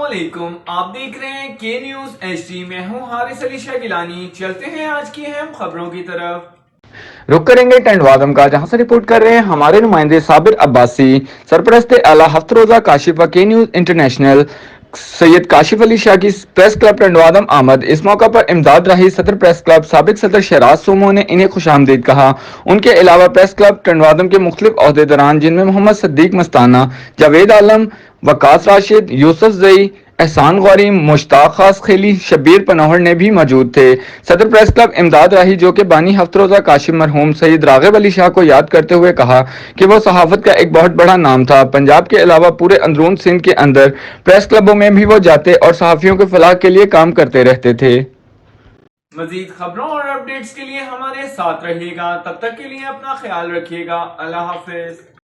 علیکم، آپ دیکھ رہے ہیں کے نیوز ایچ ڈی۔ میں ہوں حارث علی شاہ گیلانی۔ چلتے ہیں آج کی اہم خبروں کی طرف۔ رخ کریں گے ٹینٹ وادم کا، جہاں سے رپورٹ کر رہے ہیں ہمارے نمائندے صابر عباسی۔ سرپرست اعلیٰ ہفت روزہ کاشف و کے نیوز انٹرنیشنل سید کاشف علی شاہ کی پریس کلب ٹینٹ وادم آمد۔ اس موقع پر امداد راہی صدر پریس کلب سابق صدر شہراز سومو نے انہیں خوش آمدید کہا۔ ان کے علاوہ پریس کلب ٹینٹ وادم کے مختلف عہدیداران جن میں محمد صدیق مستانہ، جاوید عالم، وقاص راشد، یوسف زئی، احسان غوری، مشتاق خاص خیلی، شبیر پنوہر نے بھی موجود تھے۔ صدر پریس کلب امداد راہی جو کہ بانی ہفت روزہ کاشف مرحوم سید راغب علی شاہ کو یاد کرتے ہوئے کہا کہ وہ صحافت کا ایک بہت بڑا نام تھا۔ پنجاب کے علاوہ پورے اندرون سندھ کے اندر پریس کلبوں میں بھی وہ جاتے اور صحافیوں کے فلاح کے لیے کام کرتے رہتے تھے۔ مزید خبروں اور اپڈیٹس کے لیے ہمارے ساتھ رہیے گا، تب تک کے لیے اپنا خیال رکھیے گا۔ اللہ حافظ۔